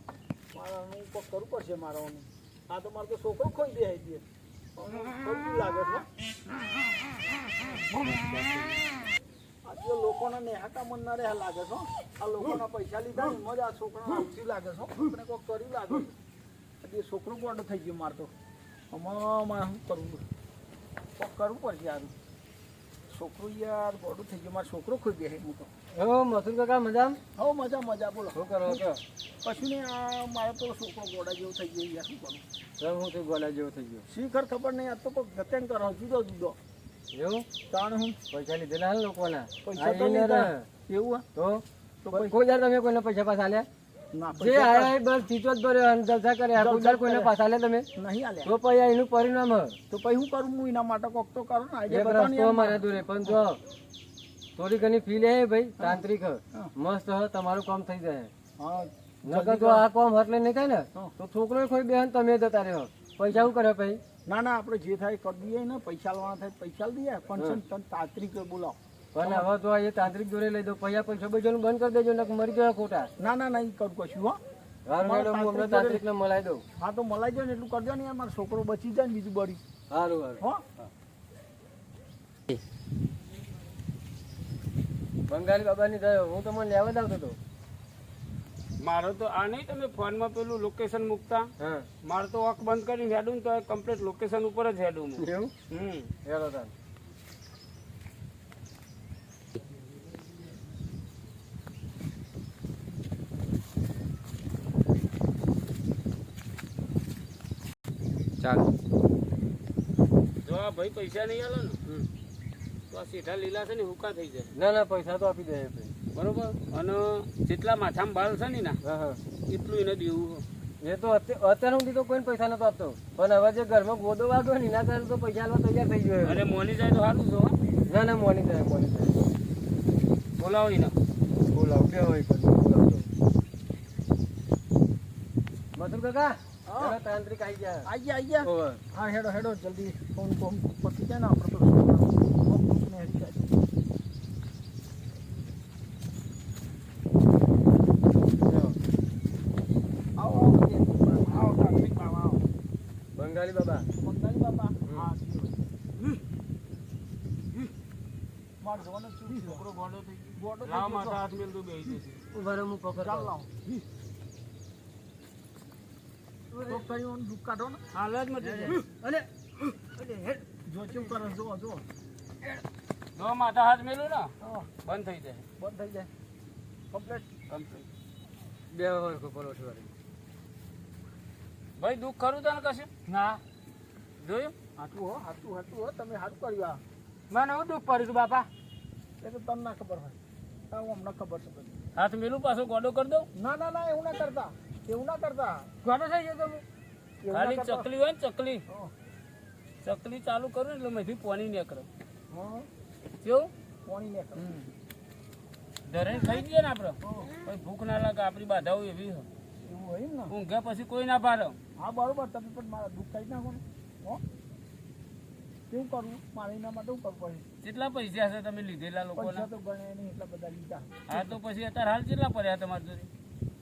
Speaker 1: મારાનું કોઈ કરવું પડશે મારાનું. આ તો મારો તો છોકરો ખોઈ દે દે કેવું લાગે છે. આ જે લોકોના નેહાકા મનના રહ્યા લાગે છે. આ લોકોના પૈસા લીધા ને મજા આ છોકરાને આવતી લાગે છે. આપણે કોઈ કર્યું લાગે છે. એ છોકરો ગોડો થઈ ગયો મારતો. મારે શું કરવું, કોક કરવું પડશે યાર. છોકરો યાર ગોડો થઈ ગયો. મારો છોકરો ખોઈ દે હું તો.
Speaker 4: હો મથુર કાકા મજામ?
Speaker 1: હો મજા મજા બોલો.
Speaker 4: શું કરો છો?
Speaker 1: કશું નહીં. આ મારો તો છોકરો ગોડા જેવો થઈ ગયો યાર. શું કરું?
Speaker 4: સર હું તો ગોલા જેવો થઈ ગયો.
Speaker 1: શીખર ખબર નહીં. આ તો કોઈ ગતેન કરો જુદો જુદો.
Speaker 4: એવું?
Speaker 1: તાણ હું
Speaker 4: પૈસા લીધેલા ને લોકોના?
Speaker 1: પૈસા તો
Speaker 4: આ એને
Speaker 1: લીધા.
Speaker 4: રે.
Speaker 1: એવું
Speaker 4: તો
Speaker 1: તો
Speaker 4: કોઈ દર તમે કોઈને પૈસા પાછા આલ્યા?
Speaker 1: ના
Speaker 4: જે
Speaker 1: પૈસા
Speaker 4: આયા એ બસ ચીચો જ ભર્યો અને જલસા કર્યા. કોઈ દર કોઈને પાછા આલ્યા તમે?
Speaker 1: નહીં આલ્યા.
Speaker 4: તો પછી એનું પરિણામ હ.
Speaker 1: તો પછી હું કરું? હું એના માટે કોક તો કરું ને.
Speaker 4: એક
Speaker 1: આઈડિયા
Speaker 4: રસ્તો
Speaker 1: બતાવો
Speaker 4: મને દૂરે પણ જો થોડી ઘણી ફી લે ભાઈ તાંત્રિક હ.
Speaker 1: હા.
Speaker 4: મસ્ત હ તમારું કામ થઈ જાય.
Speaker 1: હા
Speaker 4: નકર તો આ કામ હટલે નહીં થાય ને
Speaker 1: હા.
Speaker 4: તો છોકરો કોઈ બેન તમે જતા રહ્યો. પૈસા શું કરે ભાઈ?
Speaker 1: ના ના આપણે જે થાય કરી દઈએ ને. પૈસા લેવાના થાય પૈસા દઈએ. પણ છે ને તને તાંત્રિક બોલાવો.
Speaker 4: પણ હવે તો એ તાંત્રિક જોડે લઈ દો. પૈસા બૈસાનું બંધ કરી દેજો નકર મરી ગયા ખોટા.
Speaker 1: ના ના નહીં કરું કશું. હો
Speaker 4: હારું મેડમ હું હમણાં તાંત્રિકને મલાઈ દઉં.
Speaker 1: હા તો મલાઈ જાય ને એટલું કરજો ને યાર. મારો છોકરો બચી જાય ને બીજું બળી.
Speaker 4: હારું હારું.
Speaker 1: હો
Speaker 4: બંગાળી બાબાની થયો હું તમને લેવા જ આવતો હતો.
Speaker 5: મારો તો આ નહીં તમે ફોનમાં પેલું લોકેશન મૂકતા.
Speaker 4: હા
Speaker 5: મારે તો આંખ બંધ કરીને હેડું ને તો કમ્પ્લીટ લોકેશન ઉપર જ હેડું હું.
Speaker 4: એવું? હેલો તાન. ચાલો.
Speaker 5: જો આ ભાઈ પૈસા નહીં આલો ને તો આ સીધા લીલા છે ને હુકા થઈ જાય.
Speaker 4: ના ના પૈસા તો આપી દે ભાઈ.
Speaker 5: બરોબર? અને જેટલા માથામાં બાલ છે ને
Speaker 4: હા હા
Speaker 5: એટલું એને દેવું.
Speaker 4: એ તો અત્યારે સુધી તો કોઈને પૈસા નતો આપતો પણ હવે જે ઘરમાં ગોદો વાગ્યો ને એના કારણે તો પૈસા આલવા તૈયાર થઈ ગયો.
Speaker 5: અને મોની જાય તો સારું છે. હો.
Speaker 4: ના ના મોની જાય મોની જાય.
Speaker 5: બોલાવો એને.
Speaker 4: બોલાવ કે હોય બોલાવતો. મથુર કાકા
Speaker 1: હા.
Speaker 4: ચાલો તાંત્રિક આવી ગયા.
Speaker 1: આઈ ગયા આઈ ગયા.
Speaker 4: ઓવે.
Speaker 1: હા હેડો હેડો જલ્દી. ફોન ફોન પતી જાય ને આપણે તો છોકરા પૂછને હેડી જાય.
Speaker 4: જો,
Speaker 1: આવો આવો બધે. આવો તાંત્રિક બાબા આવો.
Speaker 4: બંગાળી બાબા
Speaker 1: બંગાળી બાબા હા માર જોવાનો છું. છોકરો ગોડો થઈ ગયો. ગોડો થઈ
Speaker 5: લાવ
Speaker 1: ગયો
Speaker 5: માથા
Speaker 1: તો.
Speaker 5: હાથ મેલ તો બેસી જશે.
Speaker 4: ઉભા રહો, હું પકડ
Speaker 1: ચાલ લાવો. તો કર્યું દુઃખ કાઢો ને.
Speaker 5: હાલ જ મટી જાય.
Speaker 1: અલે જો કેવું કરે જો જો.
Speaker 5: જો માથા હાથ મેલું ને
Speaker 1: હા
Speaker 5: બંધ થઈ જાય.
Speaker 1: બંધ થઈ જાય કમ્પ્લીટ.
Speaker 5: કમ્પ્લીટ.
Speaker 4: બે વાર પરોઠી વાળી.
Speaker 5: ભાઈ દુઃખ ખરું તને કશું
Speaker 2: ના
Speaker 5: જોયું?
Speaker 1: હાટું હો હાટું હાટું હો. તમે હાટું કર્યું આ.
Speaker 2: મને હું દુઃખ પડ્યું તું બાપા.
Speaker 1: એ તો તમને ના ખબર હોય. હું અમને ખબર છે બધી.
Speaker 5: હાથ મેલું પાછો ગોડો કરી દઉં.
Speaker 1: ના ના ના એવું ના કરતા. એવું ના કરતા.
Speaker 2: ગોડો થઈ ગયો તમે.
Speaker 1: એવું ના
Speaker 5: ખાલી
Speaker 1: કરતા.
Speaker 5: ચકલી હોય ને ચકલી
Speaker 1: હા.
Speaker 5: ચકલી ચાલુ કરું ને એટલે મેથી પાણી નીકળે.
Speaker 1: હા
Speaker 5: કેવું?
Speaker 1: પાણી ને કરે.
Speaker 5: ધરે ખાઈ ગયે ને આપડે પછી ભૂખ ના લાગે. આપણી બાધાઓ એવી છે.
Speaker 1: એવું હોય ને.
Speaker 5: ઊંઘ્યા પછી કોઈ ના પાડે.
Speaker 1: હા બરોબર. તમે પણ મારા દુઃખ કાઢી નાખો ને. હો કેવું કરવું મારે એના માટે શું કરવું પડે
Speaker 5: કેટલા પૈસા છે તમે લીધેલા
Speaker 1: પૈસા
Speaker 5: લોકોના?
Speaker 1: તો ગણે નહીં એટલા બધા લીધા
Speaker 5: હા તો પછી અત્યારે હાલ કેટલા પડ્યા તમારી જોડે?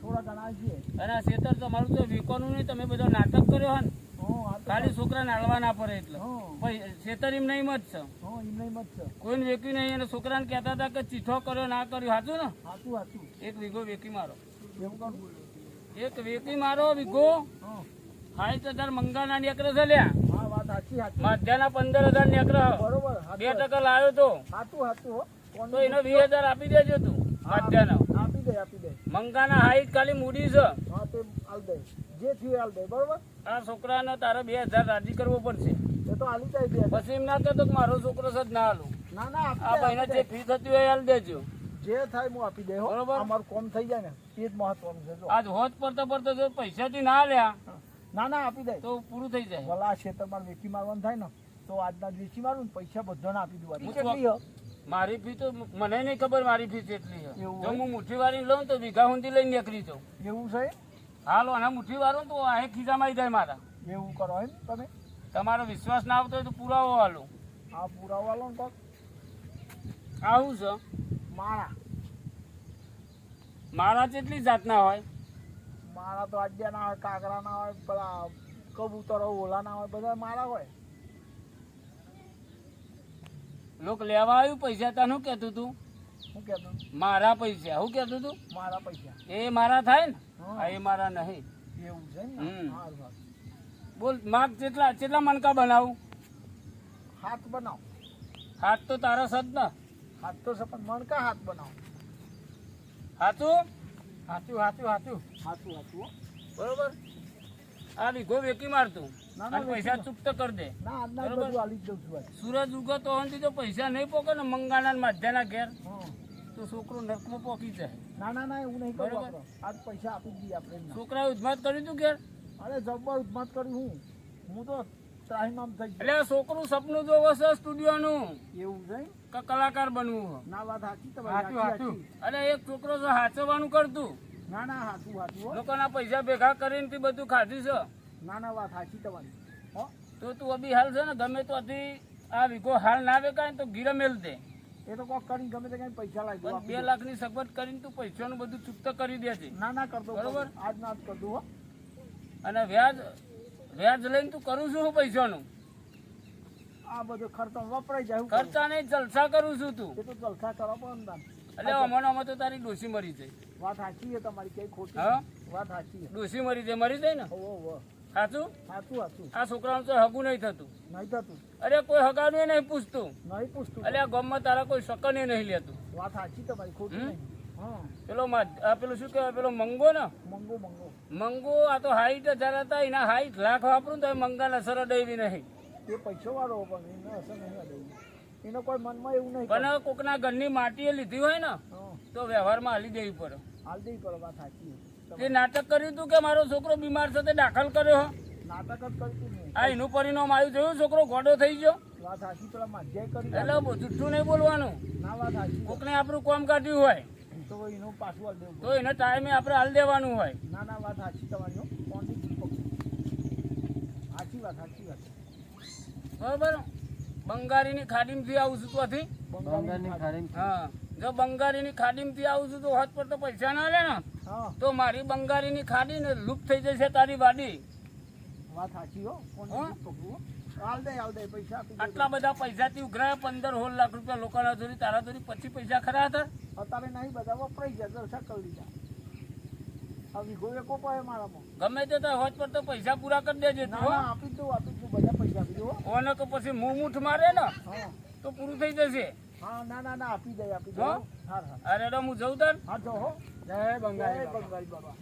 Speaker 1: થોડા ઘણા છીએ
Speaker 5: અને આ ખેતર તમારું તો વેચવાનું નહીં, તમે બધો નાટક કર્યો હે ને
Speaker 1: હા
Speaker 5: ખાલી છોકરાને હાલવા ના પડે એટલે
Speaker 1: હા
Speaker 5: ખેતર એમ નહીં મત છે,
Speaker 1: હા એમને મત છે
Speaker 5: કોઈને વેક્યું નહીં. અને છોકરાને કહેતા હતા કે ચીઠો કર્યો ના કર્યો, સાચું ને?
Speaker 1: સાચું સાચું
Speaker 5: એક વીઘો વેકી મારો,
Speaker 1: એવું કરું
Speaker 5: એક વેકી મારો વીઘો
Speaker 1: હા
Speaker 5: 60,000 મંગાના નીકળે છે લ્યા,
Speaker 1: હા વાત સાચી સાચી
Speaker 5: મધ્યાના 15,000 નીકળે.
Speaker 1: બરોબર
Speaker 5: 2% લાવ્યો તો
Speaker 1: સાચું સાચું હો
Speaker 5: તો એનો 20,000 આપી દેજો તું મધ્યાનો.
Speaker 1: આપી દે
Speaker 5: મંગાના હાઈટ ખાલી મૂડી છે.
Speaker 1: હા તે હાલ દે જે થયું હાલ દે બરોબર
Speaker 5: આ છોકરાને તારે 2,000 રાજી કરવો પડશે.
Speaker 1: એ તો હાલી જાય બે
Speaker 5: પછી એમ ના કહેતો કે મારો છોકરો છે જ ના હાલું.
Speaker 1: ના ના
Speaker 5: આ ભાઈને જે ફી થતી હોય એ હાલ દેજો.
Speaker 1: જે થાય હું આપી દે હો
Speaker 5: બરોબર.
Speaker 1: અમારું કોમ થઈ જાય ને એ જ મહત્વનું છે જો
Speaker 5: આજ હોત પડતા જો પૈસાથી ના લ્યા
Speaker 1: ના ના આપી દે
Speaker 5: તો પૂરું થઈ જાય.
Speaker 1: ભલા આ ખેતરમાં વેચી મારવાનું થાય ને તો આજના જ વેચી મારું ને પૈસા બધાને આપી દેવાની
Speaker 5: હું
Speaker 1: કેટલી હો?
Speaker 5: મારી ફી તો મને નહીં ખબર મારી ફી કેટલી છે.
Speaker 1: એવું
Speaker 5: જો
Speaker 1: હોય?
Speaker 5: હું મુઠ્ઠી વાળી લઉં તો વીઘા સુધી લઈને નીકળી જાઉં.
Speaker 1: એવું છે
Speaker 5: હાલો અને મુઠ્ઠી વાળું તો આ ખીજામાં આવી જાય મારા.
Speaker 1: એવું કરો એમ તમે
Speaker 5: તમારો વિશ્વાસ ના આવતો હોય તો પુરાવો હાલો.
Speaker 1: આ પુરાવા લો ને કોક
Speaker 5: આવું છે.
Speaker 1: મારા
Speaker 5: મારા કેટલી જાતના હોય?
Speaker 1: મારા તો આડ્યા ના હોય કાકરા ના હોય પેલા કબૂતરો ઓલા ના હોય બધા મારા હોય
Speaker 5: લોક લેવા આવ્યું પૈસા તને શું કહેતું તું?
Speaker 1: શું કહેતું
Speaker 5: મારા પૈસા શું કહેતું તું?
Speaker 1: મારા પૈસા
Speaker 5: એ મારા થાય ને?
Speaker 1: હા.
Speaker 5: હા, એ મારા નહીં.
Speaker 1: એવું છે ને
Speaker 5: હમ.
Speaker 1: સારું સારું
Speaker 5: બોલ માગ કેટલા મણકા બનાવું?
Speaker 1: હાથ બનાવો
Speaker 5: હાથ તો તારા સદ ને
Speaker 1: હાથ તો છે પણ મણકા હાથ બનાવો
Speaker 5: હાચું?
Speaker 1: સાચું સાચું સાચું સાચું સાચું હો.
Speaker 5: બરોબર. આ વીઘો વેકી મારતું
Speaker 1: ના, ના,
Speaker 5: અને પૈસા ચૂક તો કરી દે.
Speaker 1: ના આજના જ
Speaker 5: બરોબર.
Speaker 1: બધું હાલી જ દઉં છું ભાઈ
Speaker 5: સૂરજ ઉગતો હોય તો પૈસા નહીં પોકે ને મંગાના ને માધ્યાના ઘેર
Speaker 1: હા
Speaker 5: તો છોકરો નરકમાં પોકી જાય.
Speaker 1: ના એવું નહીં કરું
Speaker 5: બરોબર.
Speaker 1: આપણે આજ પૈસા આપી જ દઈએ આપણે એમને.
Speaker 5: છોકરાએ ઉજમાત કર્યું તું ઘેર.
Speaker 1: અરે જબ્બર ઉદ્માત કર્યું હું તો ત્રાહીમામ થઈ ગયો
Speaker 5: એટલે આ છોકરું સપનું જોવે છે સ્ટુડિયોનું
Speaker 1: એવું છે
Speaker 5: કે કલાકાર બનવું છે.
Speaker 1: ના વાત સાચી તમારી
Speaker 5: સાચું. અરે એક છોકરો છે હાચવવાનું કરતું,
Speaker 1: ના સાચું સાચું હો.
Speaker 5: લોકોના પૈસા ભેગા કરીને તે બધું ખાધું છે.
Speaker 1: ના વાત સાચી તમારી હો
Speaker 5: તો તું અભી હાલ છે ને ગમે તો હજી આ વીઘો હાલ ના વેકાય ને તો ગીરે મેલ દે.
Speaker 1: એ તો કોક કરીને ગમે તે કઈ પૈસા લાવી દો
Speaker 5: પણ 2 લાખની સગવડ કરીને તું પૈસાનું બધું ચૂકતો કરી દેજે.
Speaker 1: ના કરતો
Speaker 5: બરોબર.
Speaker 1: આજ ના જ કરતો હો
Speaker 5: અને વ્યાજ લઈને તું કરું છું હું પૈસાનું?
Speaker 1: આ બધો ખર્ચો વપરાઈ જાય હું કરું?
Speaker 5: ખર્ચા નહીં જલસા કરું છું તું.
Speaker 1: એ તો જલસા કરવા પડે ને તાન.
Speaker 5: એટલે આમાં તો તારી ડોસી મરી જાય.
Speaker 1: વાત સાચી છે તમારી કઈ ખોટી
Speaker 5: હા?
Speaker 1: નથી. વાત સાચી છે
Speaker 5: ડોસી મરી જાય ને?
Speaker 1: હો
Speaker 5: સાચું?
Speaker 1: સાચું
Speaker 5: આ છોકરાનું તો હગું નહીં થતું.
Speaker 1: નહીં થતું
Speaker 5: અરે કોઈ હગાનું નહીં પૂછતું.
Speaker 1: નહીં પૂછતું
Speaker 5: એટલે આ ગામમાં તારા કોઈ શકન નહીં લેતું.
Speaker 1: વાત સાચી તમારી ખોટી
Speaker 5: હમ?
Speaker 1: નહીં હા
Speaker 5: પેલું શું કહેવાય, પેલો મંગો ને
Speaker 1: મંગો
Speaker 5: મંગો, આ તો હાઈટ હજાર હતા, એના હાઈટ લાખ વાપરું તો મંગાના સરળ એવી નહીં.
Speaker 1: એ પૈસો વાળો પણ એને અસર નહીં અડાઈ. એનો કોઈ મનમાં એવું નહીં
Speaker 5: પણ કોકના ઘરની માટીએ લીધી હોય ને
Speaker 1: હા
Speaker 5: તો વ્યવહારમાં હાલી દેવી પડે.
Speaker 1: હાલ દઈ કરો વાત સાચી છે
Speaker 5: તે નાટક કર્યું તું કે મારો છોકરો બીમાર છે તે દાખલ કર્યો.
Speaker 1: નાટક જ કરતું નહીં
Speaker 5: આ એનું પરિણામ આવ્યું, જોયું? છોકરો ગોડો થઈ ગયો.
Speaker 1: વાત સાચી પેલા માધ્યાય કરી
Speaker 5: એટલે જુઠ્ઠું નહીં બોલવાનું.
Speaker 1: ના વાત સાચી
Speaker 5: કોકને આપણું કામ કાઢ્યું હોય
Speaker 1: તો એનું પાછું હાલ દેવું
Speaker 5: તો એના ટાઈમે આપણે હાલ દેવાનું હોય.
Speaker 1: ના વાત સાચી તમારી હો. કોણથી સાચી વાત
Speaker 5: બરોબર. બંગાળીની ખાડીમાંથી આવું છું ત્યાંથી.
Speaker 1: બંગાળની ખાડી
Speaker 5: હા, જો બંગાળીની ખાડીમાંથી આવું છું તો હાથ પર તો પૈસા ના લે ને
Speaker 1: હા
Speaker 5: તો મારી બંગાળીની ખાડી ને લુપ્ત થઈ જશે તારી વાડી.
Speaker 1: વાત સાચી હો
Speaker 5: હા?
Speaker 1: કોણ પકડવું હાલ દે પૈસા આપી દે
Speaker 5: આટલા બધા પૈસાથી ઉઘરાયા 15-16 લાખ રૂપિયા લોકોના જોડી, તારા જોડી પછી પૈસા ખરા હતા?
Speaker 1: અત્યારે નહીં બધા વપરાઈ ગયા જલસા કરી દીધા હવે ગોવે કોપાય મારામાં
Speaker 5: ગમે તે તાર હોજ પર તો પૈસા પૂરા કરી દેજે તું,
Speaker 1: ના
Speaker 5: હો.
Speaker 1: આપી દઉં બધા પૈસા આપી દઉં હો.
Speaker 5: ઓને તો પછી મું મૂઠ મારે ને
Speaker 1: હા
Speaker 5: તો પૂરું થઈ જશે.
Speaker 1: હા ના આપી દે
Speaker 5: હા?
Speaker 1: હા
Speaker 5: અરે તો હું જઉં તાર.
Speaker 1: હા જો હો
Speaker 5: જય બંગાળી બાબા.
Speaker 1: બંગાળી બાબા